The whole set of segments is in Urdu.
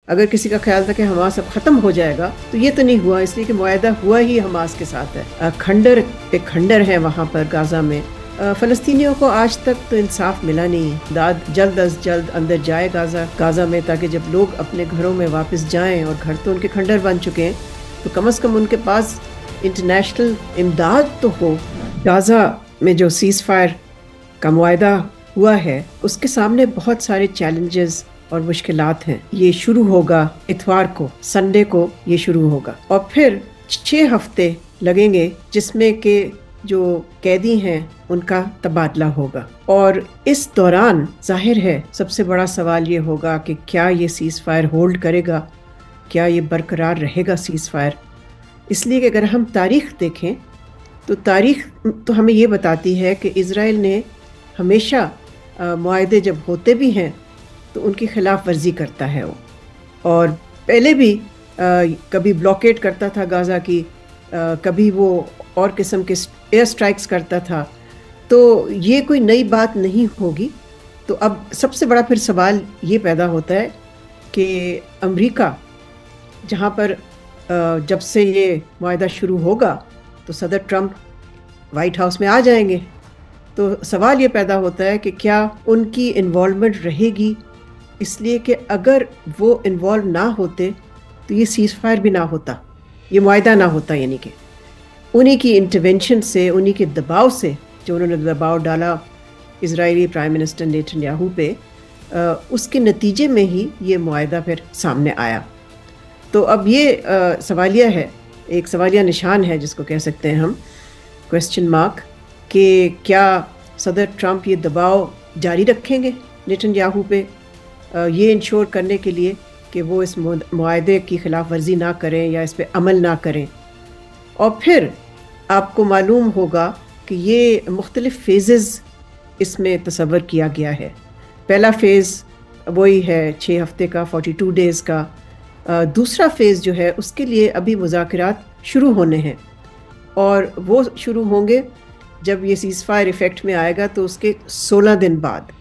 اگر کسی کا خیال تھا کہ حماس اب ختم ہو جائے گا تو یہ تو نہیں ہوا، اس لیے کہ معاہدہ ہوا ہی حماس کے ساتھ ہے. کھنڈر پہ کھنڈر ہے وہاں پر غازہ میں. فلسطینیوں کو آج تک تو انصاف ملا نہیں ہے. داد جلد از جلد اندر جائے غازہ میں، تاکہ جب لوگ اپنے گھروں میں واپس جائیں، اور گھر تو ان کے کھنڈر بن چکے ہیں، تو کم از کم ان کے پاس انٹرنیشنل امداد تو ہو. غازہ میں جو سیز فائر کا معاہدہ ہوا ہے اس کے سامنے بہت سارے چیلنجز اور مشکلات ہیں. یہ شروع ہوگا اتوار کو، سنڈے کو یہ شروع ہوگا، اور پھر 6 ہفتے لگیں گے جس میں کہ جو قیدی ہیں ان کا تبادلہ ہوگا. اور اس دوران ظاہر ہے سب سے بڑا سوال یہ ہوگا کہ کیا یہ سیز فائر ہولڈ کرے گا، کیا یہ برقرار رہے گا سیز فائر. اس لیے کہ اگر ہم تاریخ دیکھیں تو تاریخ تو ہمیں یہ بتاتی ہے کہ اسرائیل نے ہمیشہ معاہدے جب ہوتے بھی ہیں تو ان کی خلاف ورزی کرتا ہے وہ، اور پہلے بھی کبھی بلاکیڈ کرتا تھا غازہ کی، کبھی وہ اور قسم کے ایئر سٹرائکس کرتا تھا. تو یہ کوئی نئی بات نہیں ہوگی. تو اب سب سے بڑا پھر سوال یہ پیدا ہوتا ہے کہ امریکہ جہاں پر جب سے یہ معاہدہ شروع ہوگا تو صدر ٹرمپ وائٹ ہاؤس میں آ جائیں گے. تو سوال یہ پیدا ہوتا ہے کہ کیا ان کی انوالومنٹ رہے گی، اس لیے کہ اگر وہ انوالو نہ ہوتے تو یہ سیز فائر بھی نہ ہوتا، یہ معاہدہ نہ ہوتا. یعنی کہ انہی کی انٹرونشن سے، انہی کے دباؤ سے، جو انہوں نے دباؤ ڈالا اسرائیلی پرائم منسٹر نیتن پہ، اس کے نتیجے میں ہی یہ معاہدہ پھر سامنے آیا. تو اب یہ سوالیہ ہے، ایک سوالیہ نشان ہے جس کو کہہ سکتے ہیں ہم، کویسچن مارک، کہ کیا صدر ٹرمپ یہ دباؤ جاری رکھیں گے نیتن پہ، یہ انشور کرنے کے لیے کہ وہ اس معاہدے کی خلاف ورزی نہ کریں یا اس پہ عمل نہ کریں. اور پھر آپ کو معلوم ہوگا کہ یہ مختلف فیزز اس میں تصور کیا گیا ہے. پہلا فیز وہی ہے 6 ہفتے کا، 42 ڈیز کا. دوسرا فیز جو ہے اس کے لیے ابھی مذاکرات شروع ہونے ہیں، اور وہ شروع ہوں گے جب یہ سیز فائر ایفیکٹ میں آئے گا تو اس کے 16 دن بعد.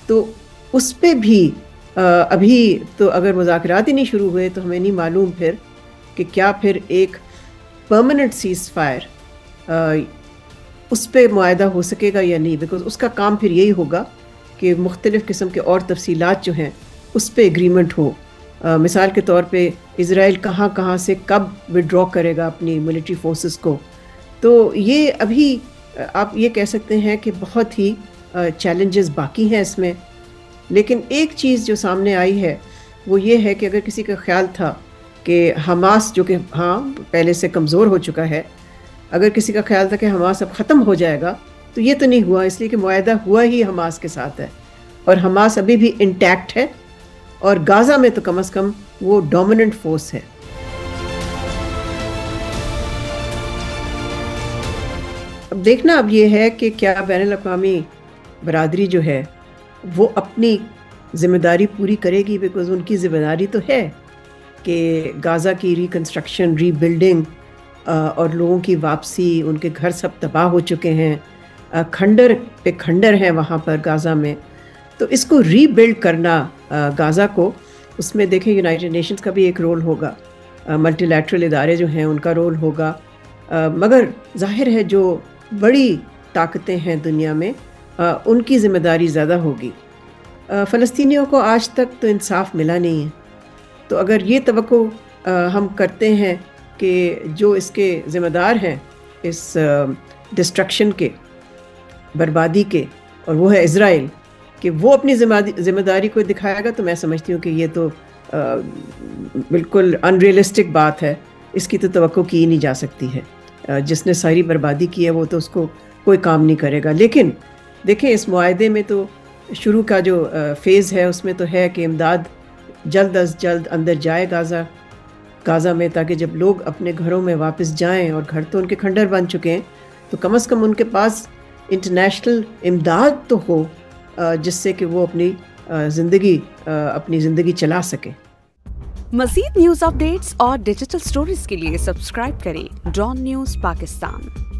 تو اس پہ بھی ابھی تو اگر مذاکرات ہی نہیں شروع ہوئے تو ہمیں نہیں معلوم پھر کہ کیا پھر ایک پرماننٹ سیز فائر اس پہ معاہدہ ہو سکے گا یا نہیں. بیکاز اس کا کام پھر یہی ہوگا کہ مختلف قسم کے اور تفصیلات جو ہیں اس پہ اگریمنٹ ہو. مثال کے طور پہ اسرائیل کہاں سے کب وڈرا کرے گا اپنی ملٹری فورسز کو. تو یہ ابھی آپ یہ کہہ سکتے ہیں کہ بہت ہی چیلنجز باقی ہیں اس میں. لیکن ایک چیز جو سامنے آئی ہے وہ یہ ہے کہ اگر کسی کا خیال تھا کہ حماس، جو کہ ہاں پہلے سے کمزور ہو چکا ہے، اگر کسی کا خیال تھا کہ حماس اب ختم ہو جائے گا تو یہ تو نہیں ہوا، اس لیے کہ معاہدہ ہوا ہی حماس کے ساتھ ہے، اور حماس ابھی بھی انٹیکٹ ہے، اور غازہ میں تو کم از کم وہ ڈومیننٹ فورس ہے. اب دیکھنا اب یہ ہے کہ کیا بین الاقوامی برادری جو ہے وہ اپنی ذمہ داری پوری کرے گی. بیکاز ان کی ذمہ داری تو ہے کہ غازہ کی ریکنسٹرکشن، ری بلڈنگ اور لوگوں کی واپسی. ان کے گھر سب تباہ ہو چکے ہیں، کھنڈر پہ کھنڈر ہیں وہاں پر غازہ میں. تو اس کو ری بلڈ کرنا غازہ کو، اس میں دیکھیں یونائٹڈ نیشنز کا بھی ایک رول ہوگا، ملٹی لیٹرل ادارے جو ہیں ان کا رول ہوگا. مگر ظاہر ہے جو بڑی طاقتیں ہیں دنیا میں ان کی ذمہ داری زیادہ ہوگی. فلسطینیوں کو آج تک تو انصاف ملا نہیں ہے. تو اگر یہ توقع ہم کرتے ہیں کہ جو اس کے ذمہ دار ہیں اس ڈسٹرکشن کے، بربادی کے، اور وہ ہے اسرائیل، کہ وہ اپنی ذمہ داری کو دکھائے گا، تو میں سمجھتی ہوں کہ یہ تو بالکل ان ریئلسٹک بات ہے. اس کی تو توقع کی ہی نہیں جا سکتی ہے. جس نے ساری بربادی کی ہے وہ تو اس کو کوئی کام نہیں کرے گا. لیکن دیکھیں اس معاہدے میں تو شروع کا جو فیز ہے اس میں تو ہے کہ امداد جلد از جلد اندر جائے غازہ میں، تاکہ جب لوگ اپنے گھروں میں واپس جائیں، اور گھر تو ان کے کھنڈر بن چکے ہیں، تو کم از کم ان کے پاس انٹرنیشنل امداد تو ہو جس سے کہ وہ اپنی زندگی چلا سکیں. مزید نیوز اپ ڈیٹس اور ڈیجیٹل سٹوریز کے لیے سبسکرائب کریں ڈان نیوز پاکستان.